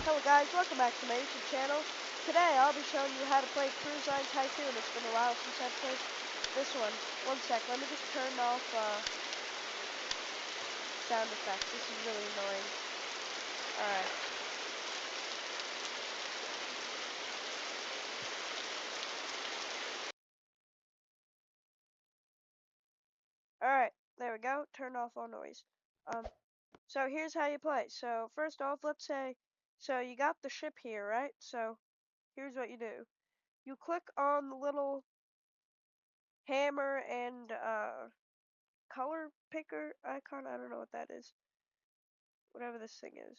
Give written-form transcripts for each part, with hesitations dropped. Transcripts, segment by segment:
Hello guys, welcome back to my YouTube channel. Today I'll be showing you how to play Cruise Line Tycoon. It's been a while since I've played this one. One sec, let me just turn off sound effects. This is really annoying. Alright. Alright, there we go. Turn off all noise. So here's how you play. So first off, let's say, so you got the ship here, right? So here's what you do. You click on the little hammer and color picker icon. I don't know what that is. Whatever this thing is.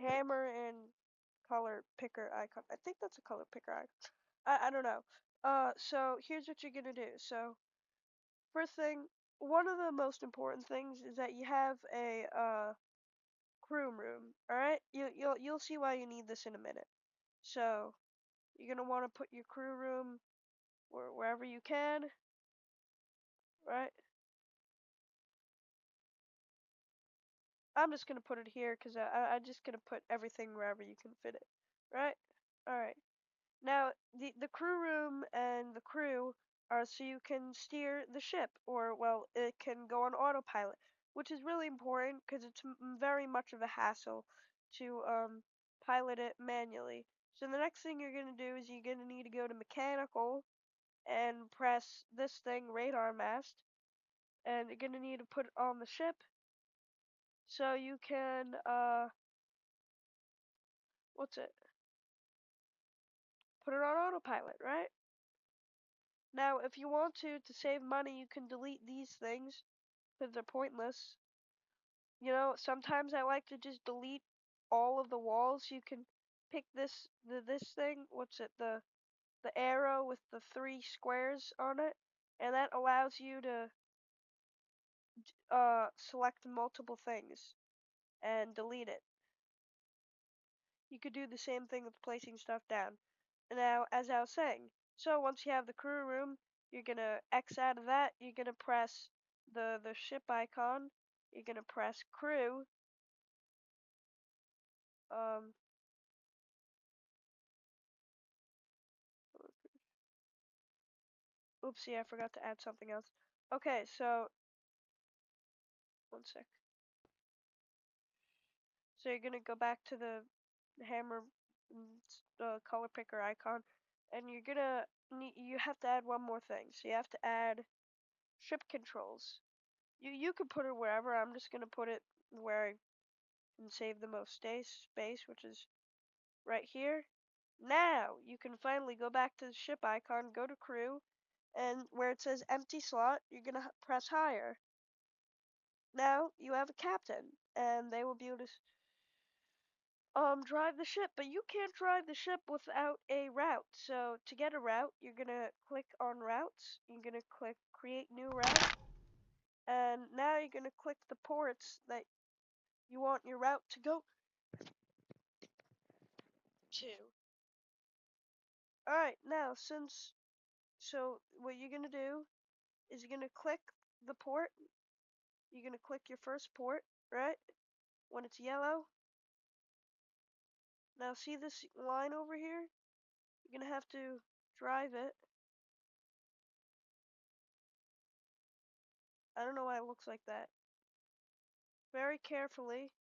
Hammer and color picker icon. I think that's a color picker icon. I don't know. So here's what you're gonna do. So first thing, one of the most important things is that you have a crew room. All right, you'll see why you need this in a minute. So you're gonna want to put your crew room wherever you can, right? I'm just gonna put it here because I'm just gonna put everything wherever you can fit it, right? All right. Now, the crew room and the crew are so you can steer the ship, or, well, it can go on autopilot, which is really important because it's very much of a hassle to pilot it manually. So the next thing you're going to do is you're going to need to go to mechanical and press this thing, radar mast, and you're going to need to put it on the ship so you can, what's it? Put it on autopilot, right? Now, if you want to save money, you can delete these things because they're pointless. You know, sometimes I like to just delete all of the walls. You can pick this thing. What's it? The arrow with the 3 squares on it, and that allows you to select multiple things and delete it. You could do the same thing with placing stuff down. Now, as I was saying, so once you have the crew room, you're gonna X out of that. You're gonna press the ship icon. You're gonna press crew. Um, oopsie, I forgot to add something else. Okay, so one sec. So you're gonna go back to the hammer, color picker icon, and you're gonna you have to add one more thing. So you have to add ship controls. You can put it wherever. I'm just gonna put it where I can save the most space, which is right here. Now you can finally go back to the ship icon, go to crew, and where it says empty slot, you're gonna press higher. Now you have a captain, and they will be able to drive the ship, but you can't drive the ship without a route. So to get a route, you're gonna click on routes. You're gonna click create new route, and now you're gonna click the ports that you want your route to go to. Alright, now so what you're gonna do is you're gonna click the port. You're gonna click your first port, right? When it's yellow. Now see this line over here? You're gonna have to drive it. I don't know why it looks like that. Very carefully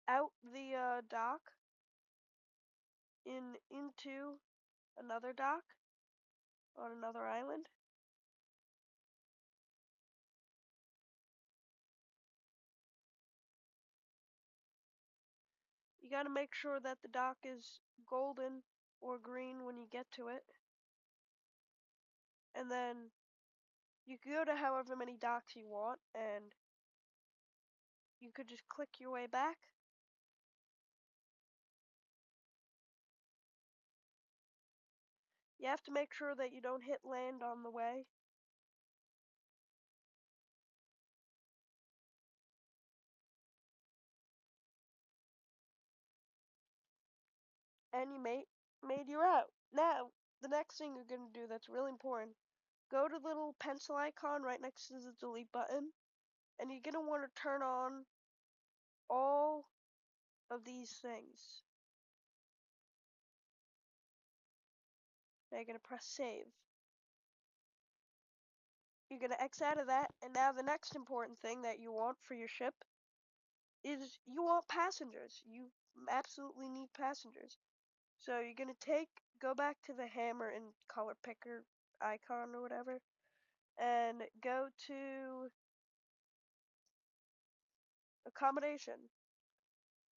out the dock into another dock on another island. You gotta make sure that the dock is golden or green when you get to it. And then you can go to however many docks you want, and you could just click your way back. You have to make sure that you don't hit land on the way. And you made your route. Now, the next thing you're gonna do that's really important, go to the little pencil icon right next to the delete button, and you're gonna want to turn on all of these things. Now you're going to press save. You're going to X out of that, and now the next important thing that you want for your ship is you want passengers. You absolutely need passengers. So you're going to go back to the hammer and color picker icon or whatever, and go to accommodation.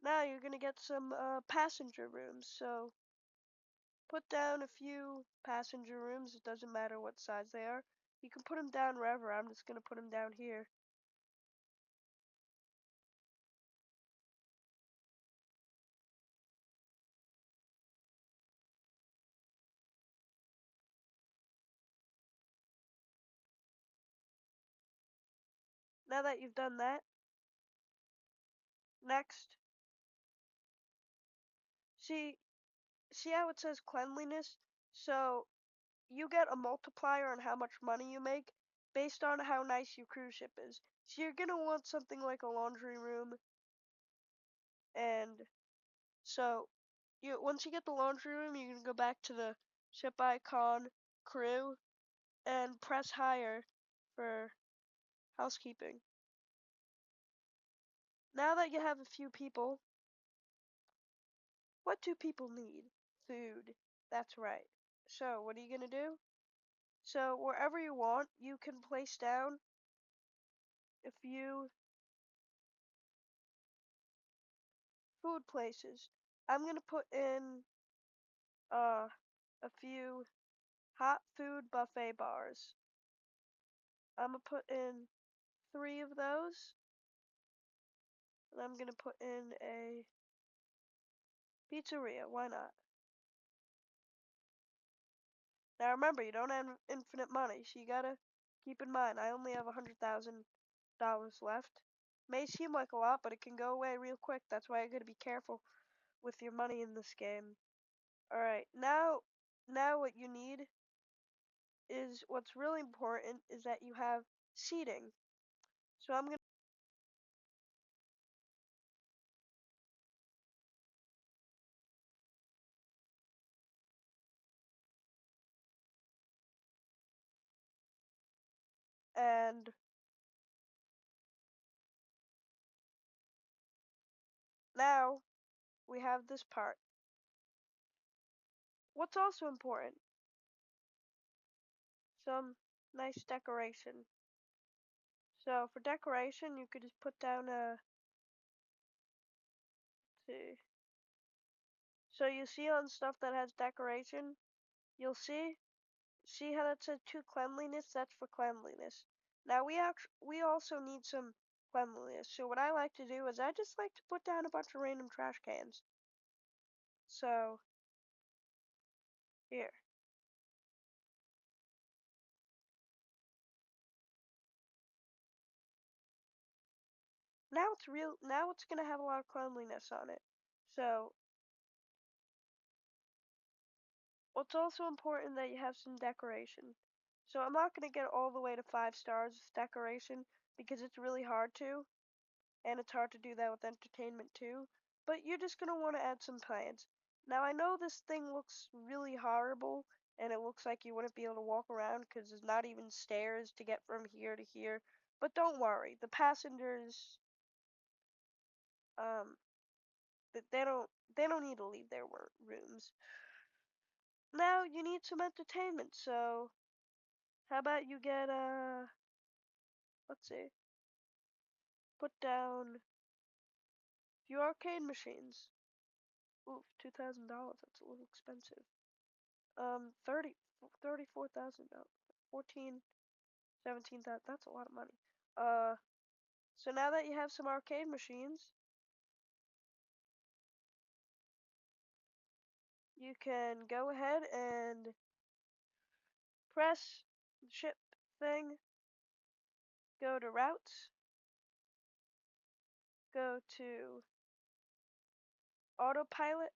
Now you're going to get some passenger rooms. So put down a few passenger rooms. It doesn't matter what size they are. You can put them down wherever. I'm just going to put them down here. Now that you've done that, next, see see how it says cleanliness? So you get a multiplier on how much money you make based on how nice your cruise ship is. So you're gonna want something like a laundry room, and so once you get the laundry room, you can go back to the ship icon, crew, and press higher for housekeeping. Now that you have a few people, what do people need? Food. That's right. So what are you gonna do? So wherever you want, you can place down a few food places. I'm gonna put in uh, a few hot food buffet bars. I'm gonna put in 3 of those, and I'm gonna put in a pizzeria. Why not? Now remember, you don't have infinite money, so you gotta keep in mind I only have $100,000 left. May seem like a lot, but it can go away real quick. That's why you gotta be careful with your money in this game. All right, now what you need is what's really important is that you have seating. So I'm gonna and now we have this part. What's also important? Some nice decoration. So for decoration, you could just put down a, let's see. So you see on stuff that has decoration, you'll see how that says to cleanliness? That's for cleanliness. Now we also need some cleanliness. So what I like to do is I just like to put down a bunch of random trash cans. So here. Now it's gonna have a lot of cleanliness on it. So what's also important that you have some decoration. So I'm not gonna get all the way to 5 stars with decoration because it's really hard to, and it's hard to do that with entertainment too. But you're just gonna want to add some plants. Now I know this thing looks really horrible, and it looks like you wouldn't be able to walk around because there's not even stairs to get from here to here. But don't worry, the passengers, um, they don't need to leave their rooms. Now you need some entertainment, so how about you get let's see, put down a few arcade machines. Ooh, $2,000. That's a little expensive. 34,000. 14, 17,000. That's a lot of money. Uh, so now that you have some arcade machines, you can go ahead and press the ship thing, go to routes, go to autopilot,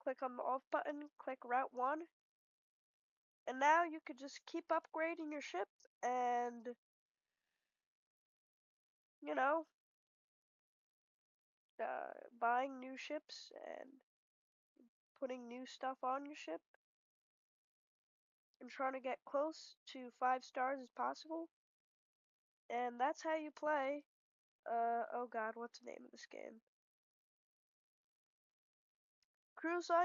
click on the off button, click route 1, and now you could just keep upgrading your ship and, you know, buying new ships and putting new stuff on your ship and trying to get close to 5 stars as possible. And that's how you play. Oh God, what's the name of this game? Cruise